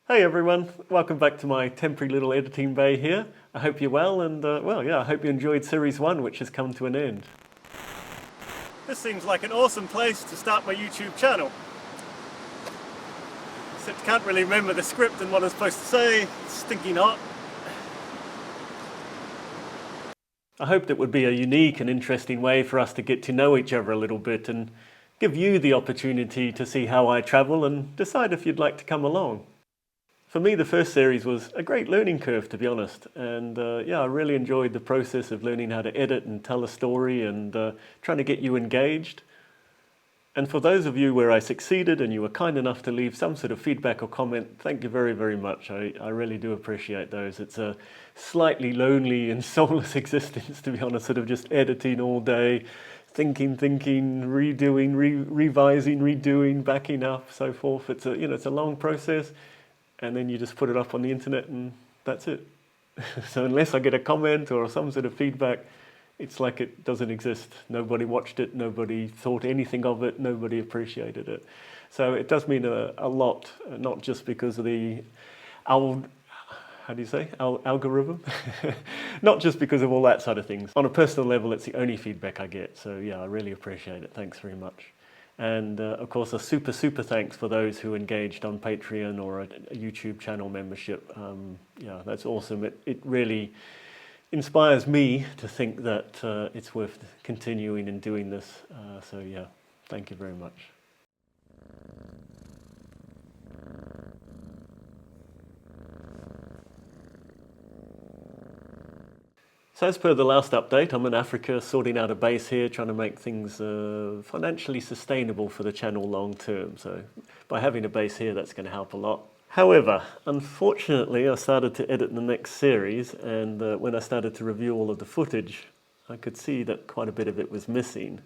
Hey everyone, welcome back to my temporary little editing bay here. I hope you're well and I hope you enjoyed Series 1, which has come to an end. This seems like an awesome place to start my YouTube channel. Except I can't really remember the script and what I'm supposed to say. It's stinking hot. I hoped it would be a unique and interesting way for us to get to know each other a little bit and give you the opportunity to see how I travel and decide if you'd like to come along. For me, the first series was a great learning curve, to be honest, and I really enjoyed the process of learning how to edit and tell a story and trying to get you engaged. And for those of you where I succeeded and you were kind enough to leave some sort of feedback or comment, thank you very, very much. I really do appreciate those. It's a slightly lonely and soulless existence, to be honest, sort of just editing all day, thinking, redoing, revising, redoing, backing up, so forth. It's a long process. And then you just put it up on the internet and that's it. So unless I get a comment or some sort of feedback, it's like it doesn't exist. Nobody watched it, nobody thought anything of it, nobody appreciated it. So it does mean a lot, not just because of the algorithm? Not just because of all that side of things. On a personal level, it's the only feedback I get. So yeah, I really appreciate it. Thanks very much. And of course, a super thanks for those who engaged on Patreon or a YouTube channel membership. That's awesome. It really inspires me to think that it's worth continuing and doing this. Thank you very much. So as per the last update, I'm in Africa sorting out a base here, trying to make things financially sustainable for the channel long term. So by having a base here, that's going to help a lot. However, unfortunately, I started to edit the next series, and when I started to review all of the footage, I could see that quite a bit of it was missing.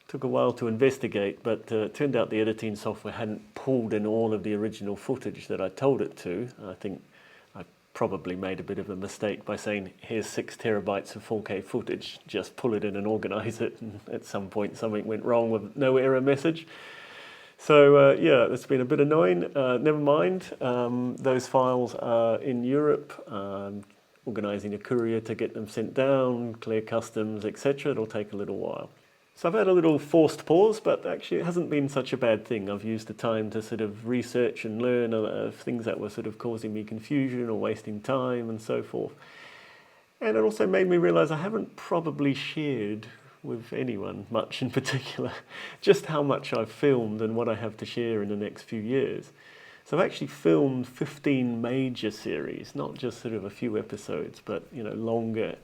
It took a while to investigate, but it turned out the editing software hadn't pulled in all of the original footage that I told it to. I think probably made a bit of a mistake by saying, here's 6 terabytes of 4K footage, just pull it in and organize it. And at some point something went wrong with no error message. So that's been a bit annoying. Never mind, those files are in Europe, organizing a courier to get them sent down, clear customs, etc. It'll take a little while. So I've had a little forced pause, but actually it hasn't been such a bad thing. I've used the time to sort of research and learn things that were sort of causing me confusion or wasting time and so forth. And it also made me realize I haven't probably shared with anyone much in particular, just how much I've filmed and what I have to share in the next few years. So I've actually filmed 15 major series, not just sort of a few episodes, but longer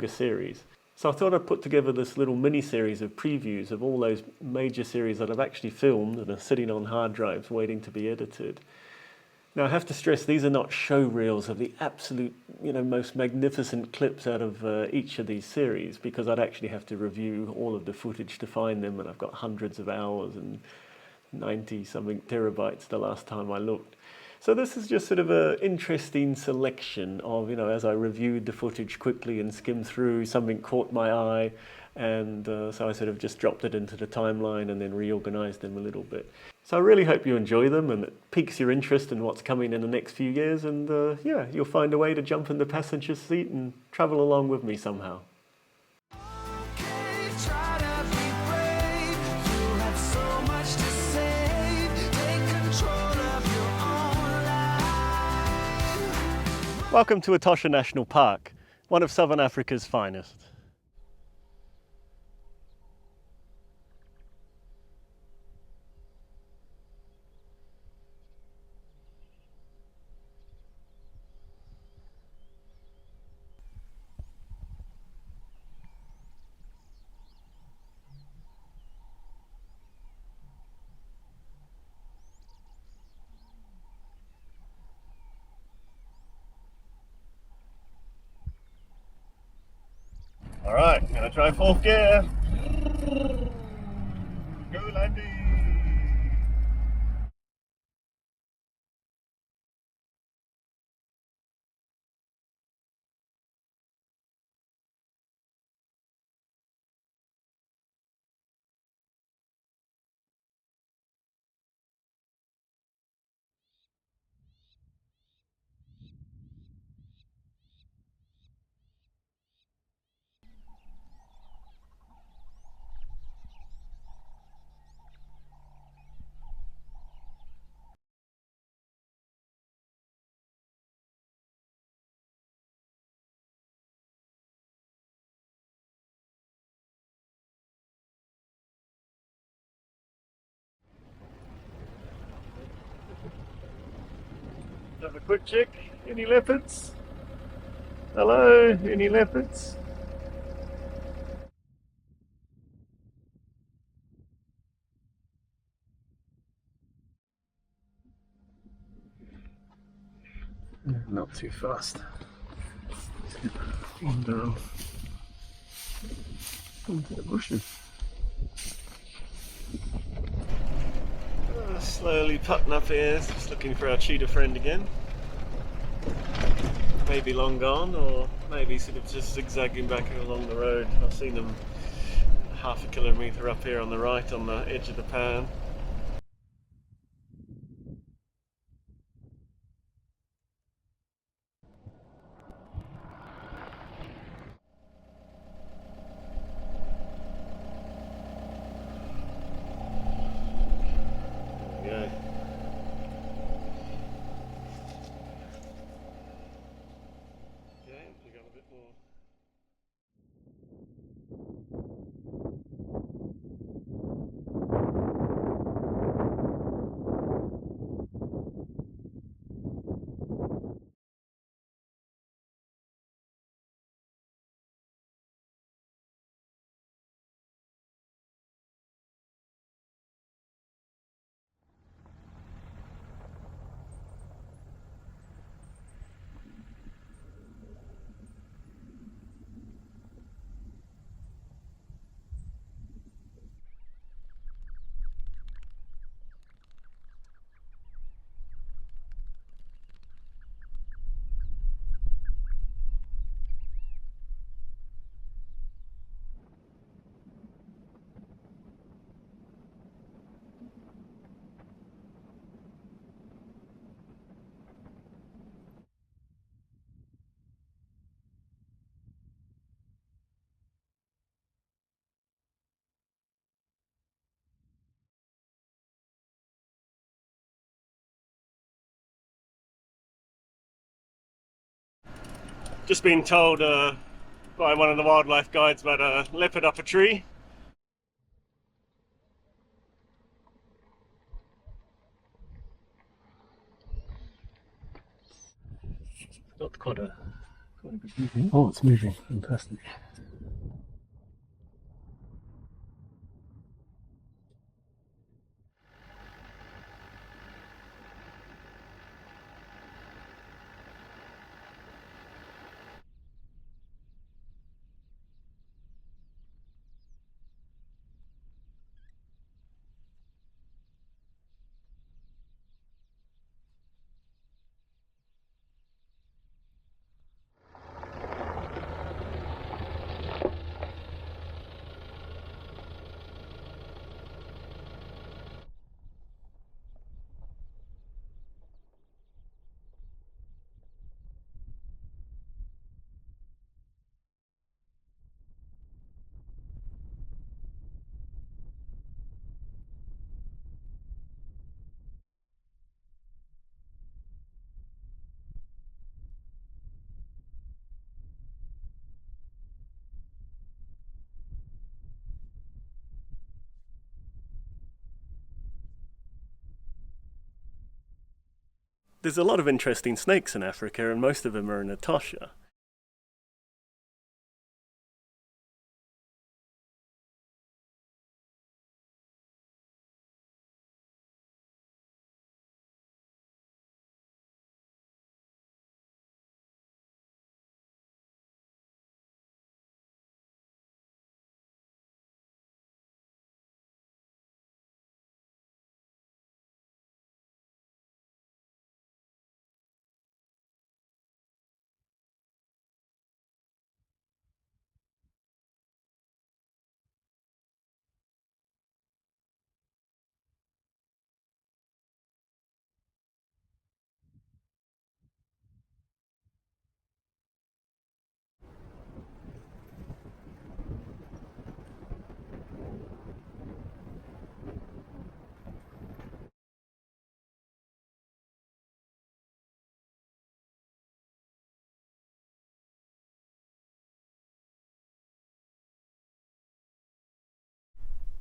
series. So I thought I'd put together this little mini-series of previews of all those major series that I've actually filmed and are sitting on hard drives waiting to be edited. Now I have to stress these are not show reels of the absolute most magnificent clips out of each of these series, because I'd actually have to review all of the footage to find them, and I've got hundreds of hours and 90-something terabytes the last time I looked. So this is just sort of an interesting selection of, as I reviewed the footage quickly and skimmed through, something caught my eye, and so I sort of just dropped it into the timeline and then reorganized them a little bit. So I really hope you enjoy them and it piques your interest in what's coming in the next few years, and you'll find a way to jump in the passenger seat and travel along with me somehow. Welcome to Etosha National Park, one of Southern Africa's finest. Alright, gonna try fourth gear. Go Landy! Have a quick check. Any leopards? Hello, any leopards? Not too fast. Down into the bushes. Slowly putting up here, just looking for our cheetah friend again. Maybe long gone, or maybe sort of just zigzagging back along the road. I've seen them half a kilometre up here on the right on the edge of the pan. There we go. Okay, we got a bit more. Just been told by one of the wildlife guides about a leopard up a tree. Got quite a good moving. Oh, it's moving. Fantastic. There's a lot of interesting snakes in Africa, and most of them are in Etosha.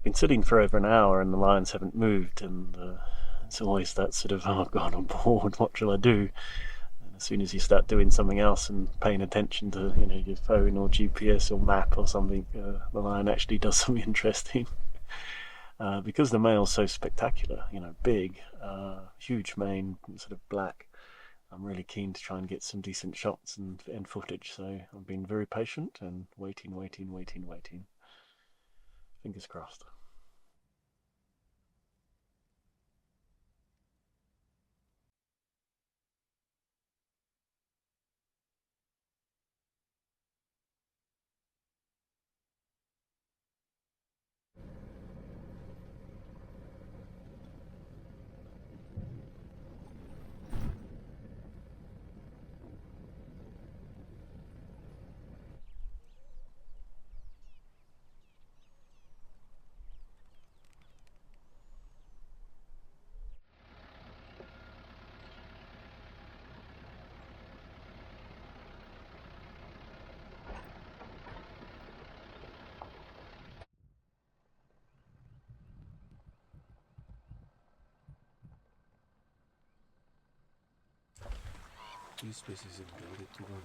been sitting for over an hour and the lions haven't moved, and it's always that sort of, oh god, I'm bored, what shall I do? And as soon as you start doing something else and paying attention to, your phone or GPS or map or something, the lion actually does something interesting. Because the male's so spectacular, big, huge mane, sort of black, I'm really keen to try and get some decent shots and footage. So I've been very patient and waiting, waiting, waiting, waiting. Fingers crossed. Two species in to one.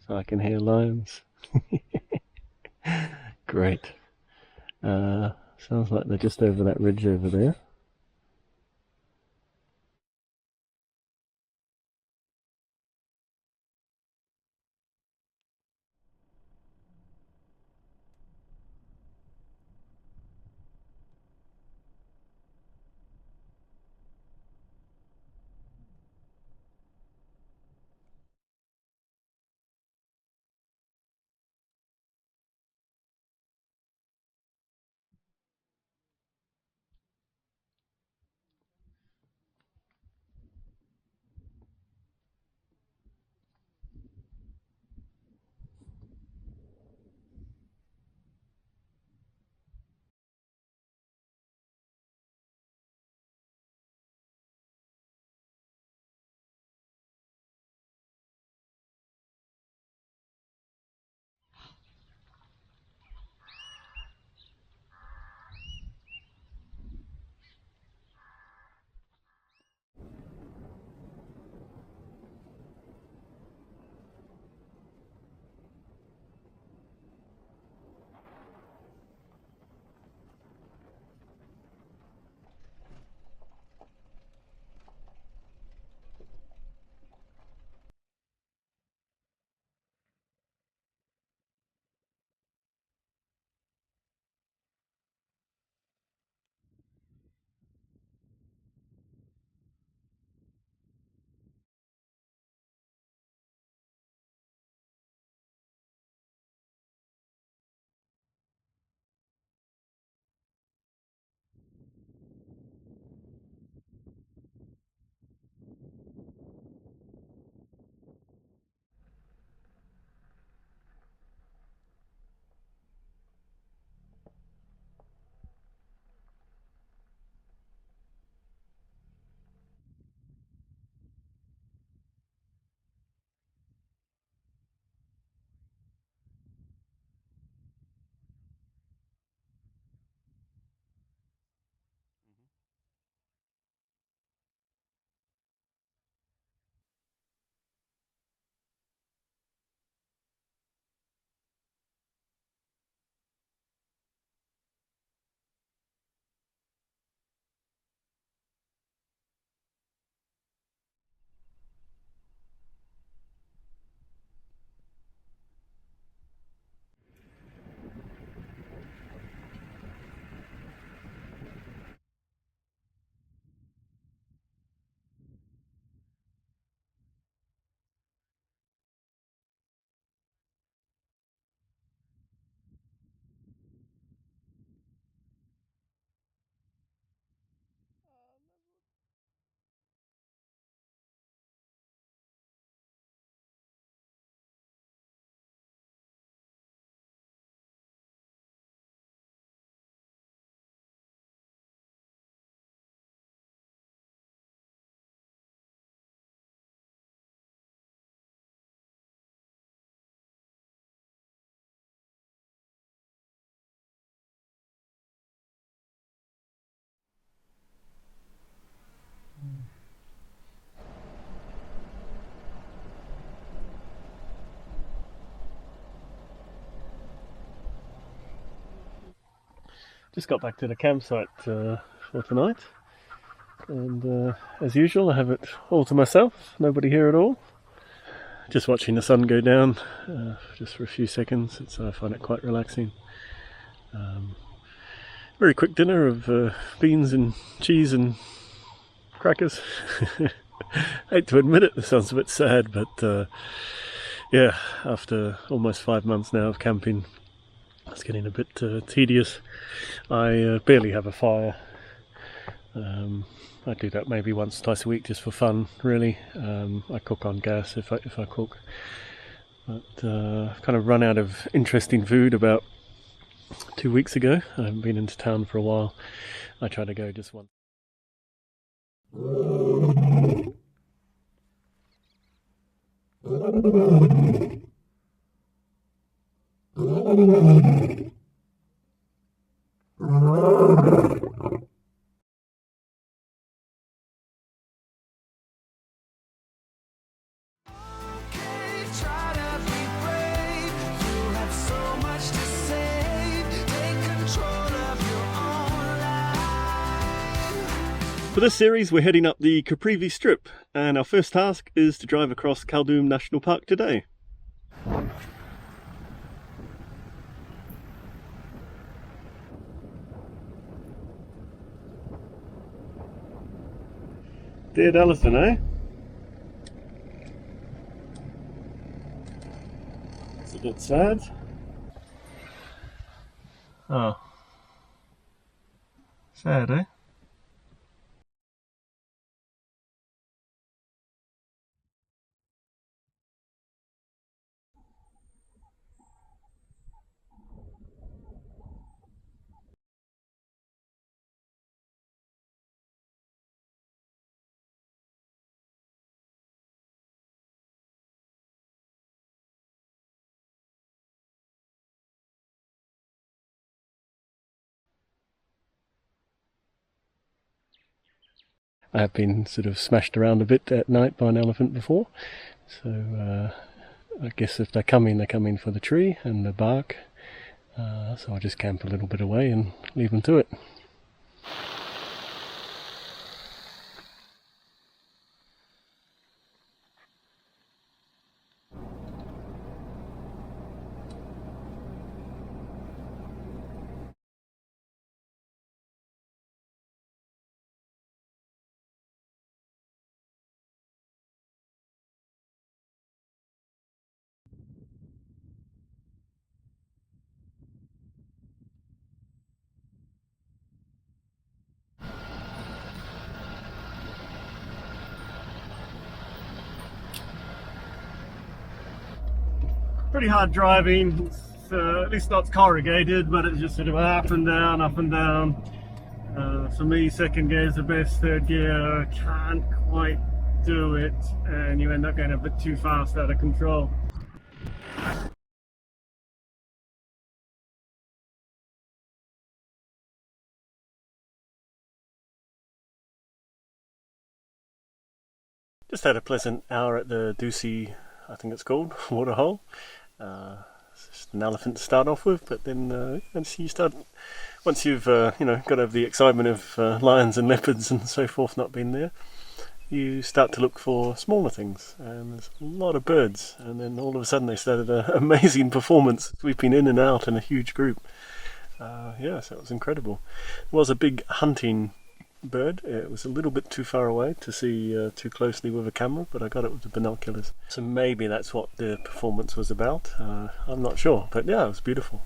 So I can hear lions. Great. Uh, Sounds like they're just over that ridge over there. Just got back to the campsite for tonight, and as usual I have it all to myself, nobody here at all. Just watching the sun go down just for a few seconds. I find it quite relaxing. Very quick dinner of beans and cheese and crackers. Hate to admit it, this sounds a bit sad, but yeah, after almost 5 months now of camping, it's getting a bit tedious. I barely have a fire. I do that maybe once, twice a week just for fun, really. I cook on gas if I cook. But I've kind of run out of interesting food about 2 weeks ago. I haven't been into town for a while. I try to go just once. For this series we're heading up the Caprivi strip, and our first task is to drive across Etosha National Park today. Dear Alison, eh? It's a bit sad. Oh. Sad, eh? I have been sort of smashed around a bit at night by an elephant before, so I guess if they're coming for the tree and the bark, so I'll just camp a little bit away and leave them to it. Pretty hard driving. It's, at least not corrugated, but it's just sort of up and down, up and down. For me, second gear is the best. Third gear, can't quite do it, and you end up going a bit too fast, out of control. Just had a pleasant hour at the Dusi, I think it's called, waterhole. It's just an elephant to start off with, but then once you've got over the excitement of lions and leopards and so forth not being there, you start to look for smaller things, and there's a lot of birds, and then all of a sudden they started an amazing performance, sweeping in and out in a huge group. Yeah, so it was incredible. It was a big hunting bird. It was a little bit too far away to see too closely with a camera, but I got it with the binoculars. So maybe that's what the performance was about. I'm not sure, but yeah, it was beautiful.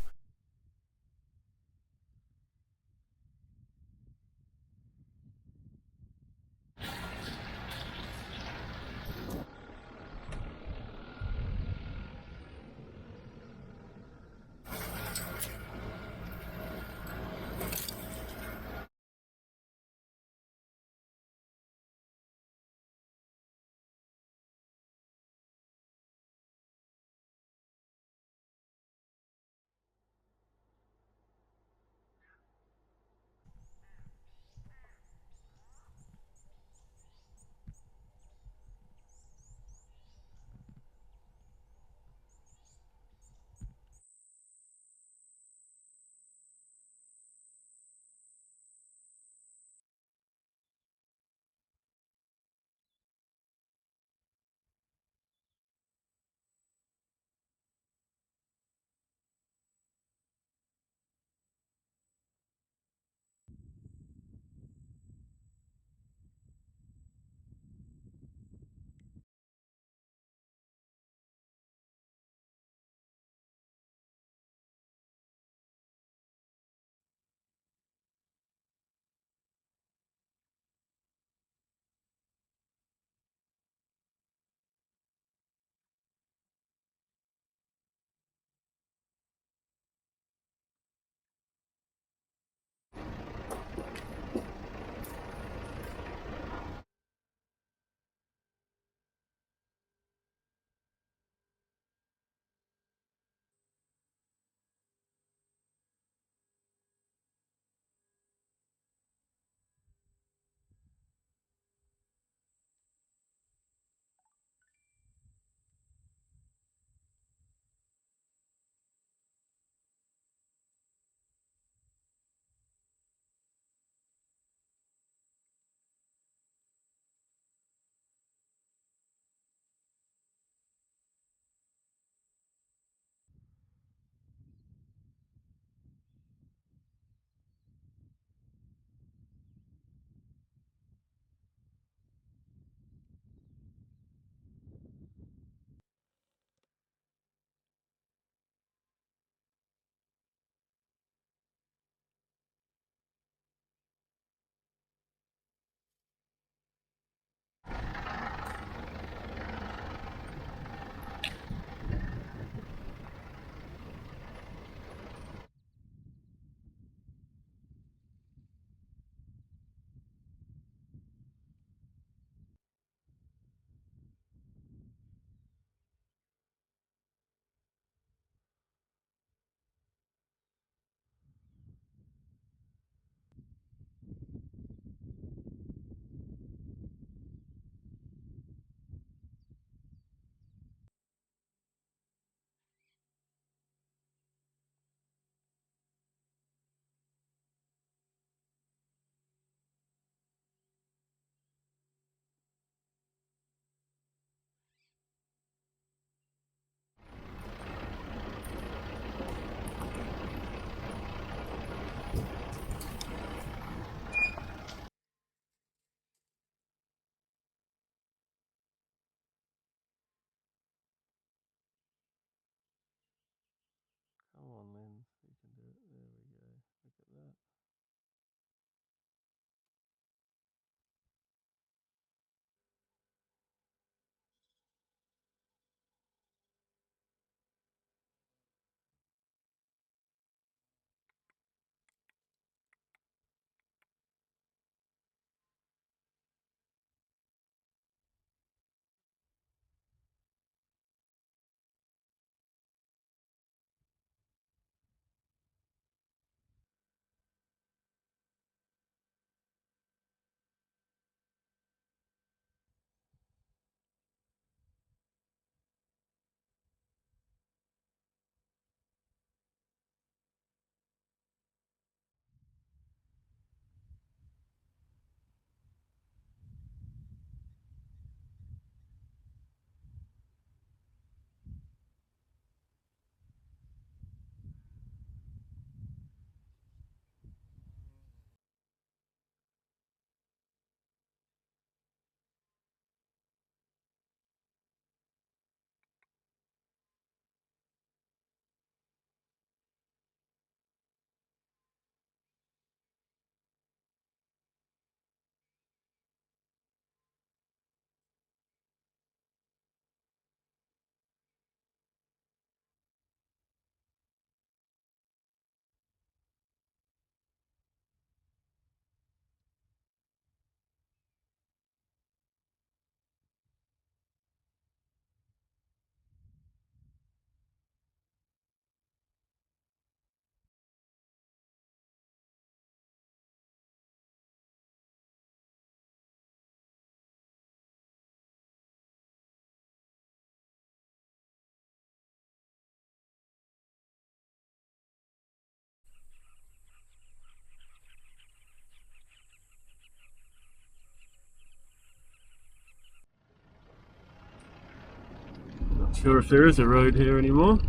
Sure if there is a road here anymore.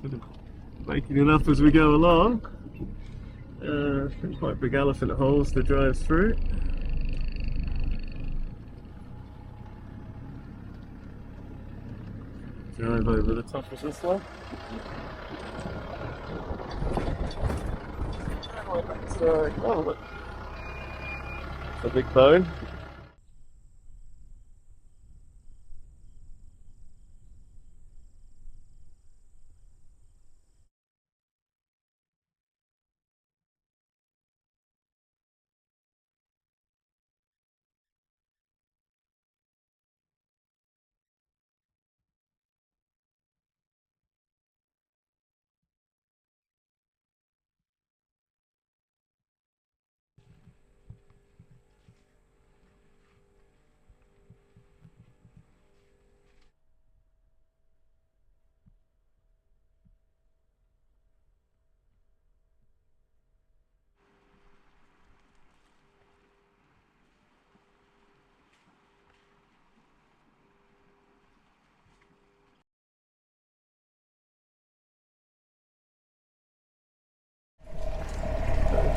Sort of making it up as we go along. Quite big elephant holes to drive through. Drive over the top of this one. Oh look, it's a big bone.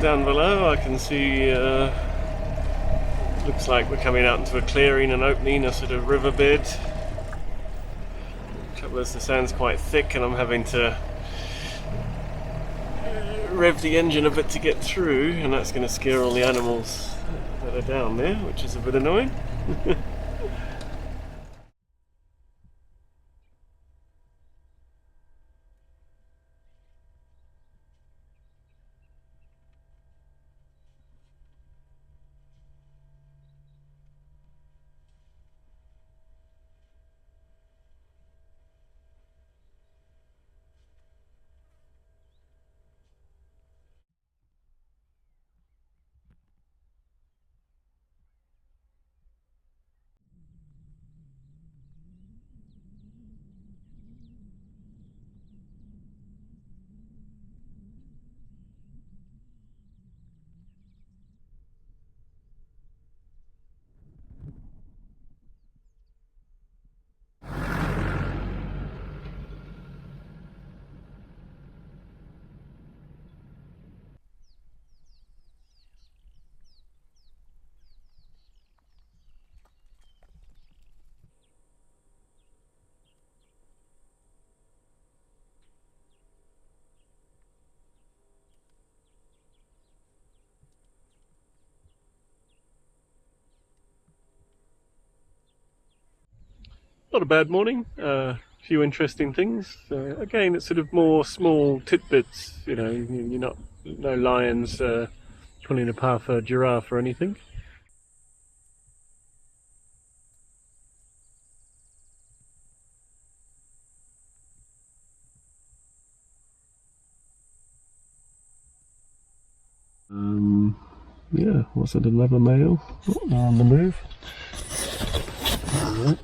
Down below I can see, looks like we're coming out into a clearing and opening a sort of riverbed. Trouble is the sand's quite thick and I'm having to rev the engine a bit to get through, and that's going to scare all the animals that are down there, which is a bit annoying. Not a bad morning. A few interesting things. Again, it's sort of more small tidbits. You know, you're not no lions pulling apart a giraffe or anything. Yeah, was it another male on the move? All right.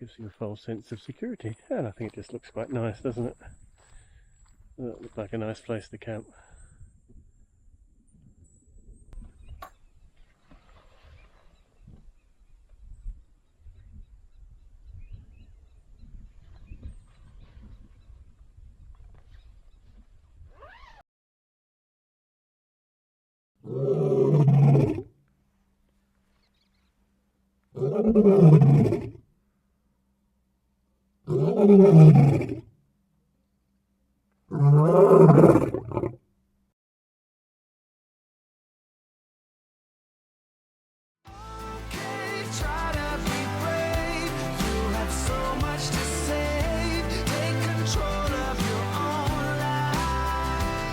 Gives you a false sense of security, and I think it just looks quite nice, doesn't it? That looks like a nice place to camp. Try to be brave. You have so much to save. Take control of your own life.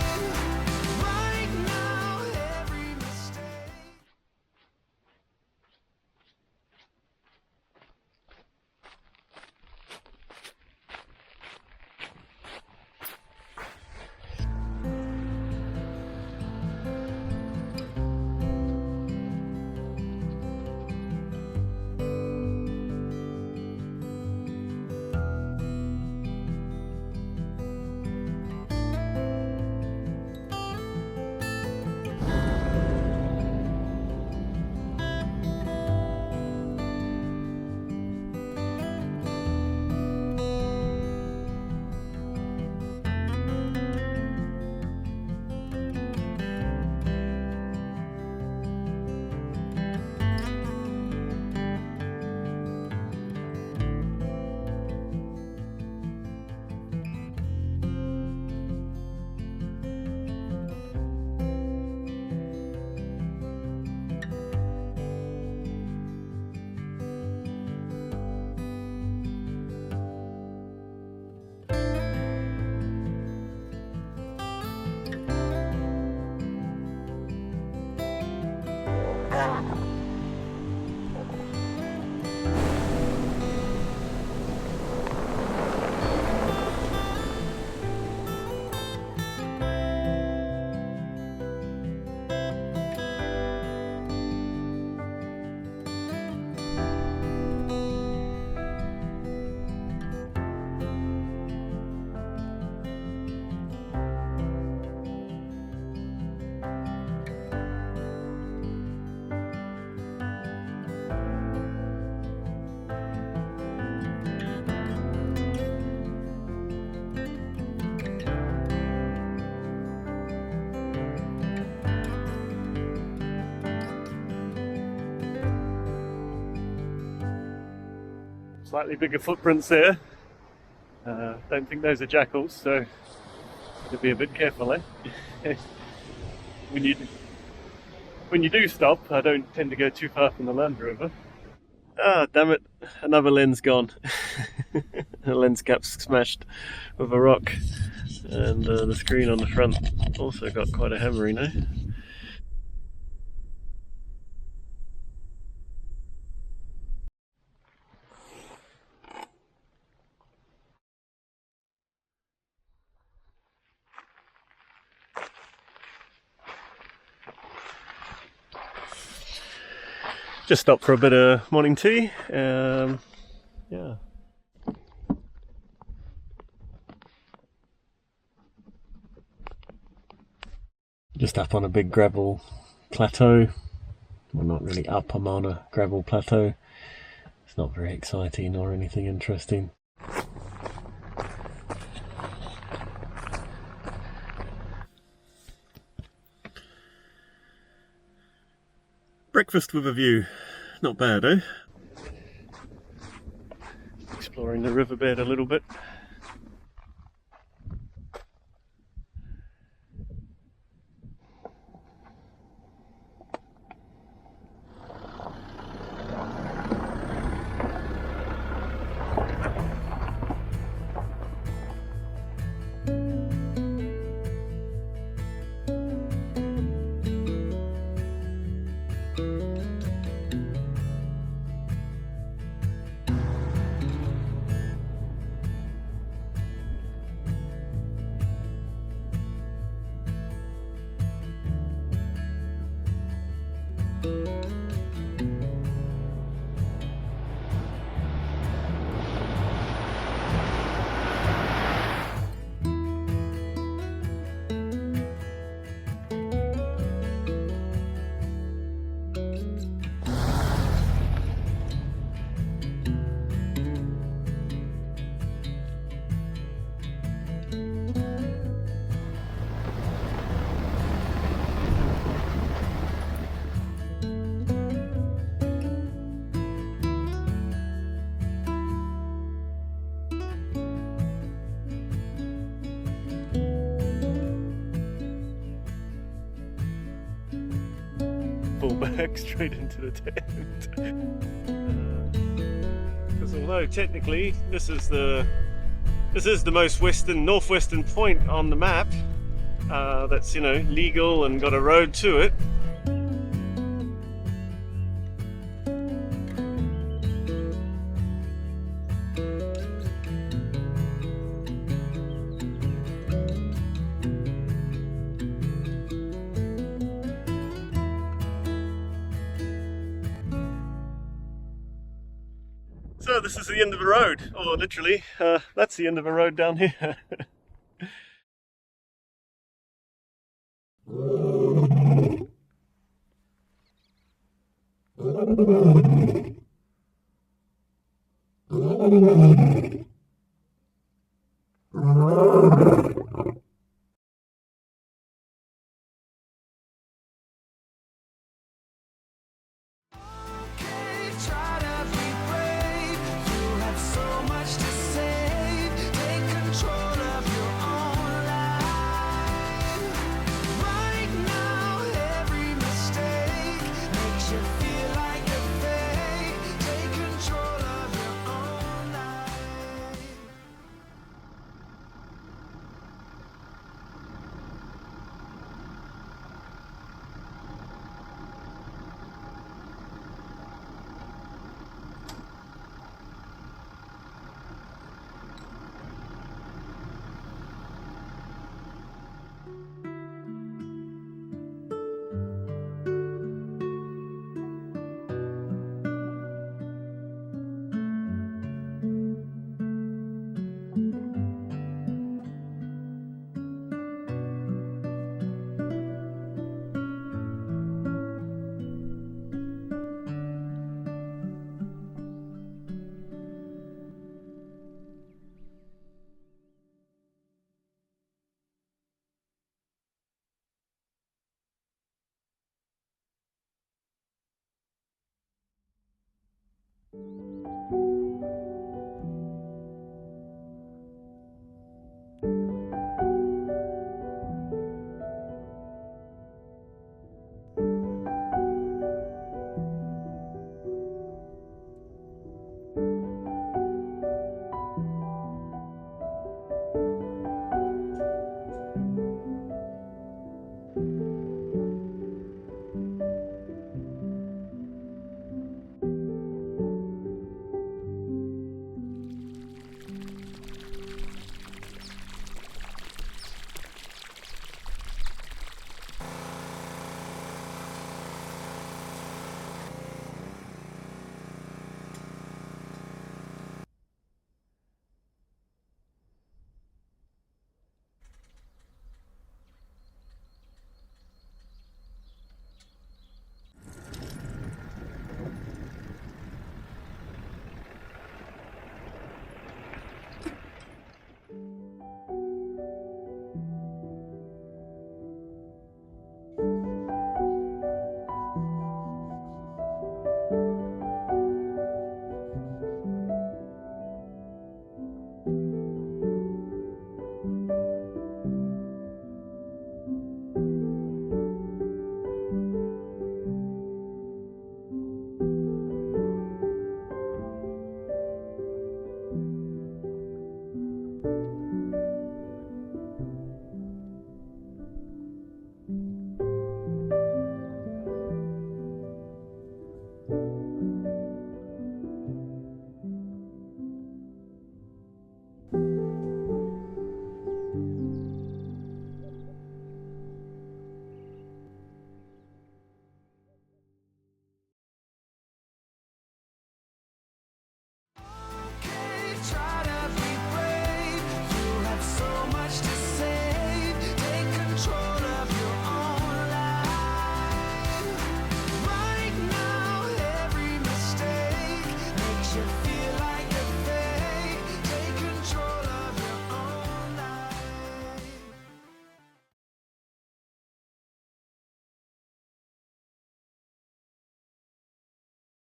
Slightly bigger footprints there. Don't think those are jackals, so to be a bit careful, eh? when you do stop, I don't tend to go too far from the Land Rover. Ah, damn it! Another lens gone. The lens cap's smashed with a rock, and the screen on the front also got quite a hammering, eh? Just stopped for a bit of morning tea. Yeah. Just up on a big gravel plateau. Well, not really up, I'm on a gravel plateau. It's not very exciting or anything interesting. Breakfast with a view. Not bad, eh? Exploring the riverbed a little bit. Pull back straight into the tent. Because although technically this is the most northwestern point on the map that's, you know, legal and got a road to it. So this is the end of the road, or literally, that's the end of the road down here.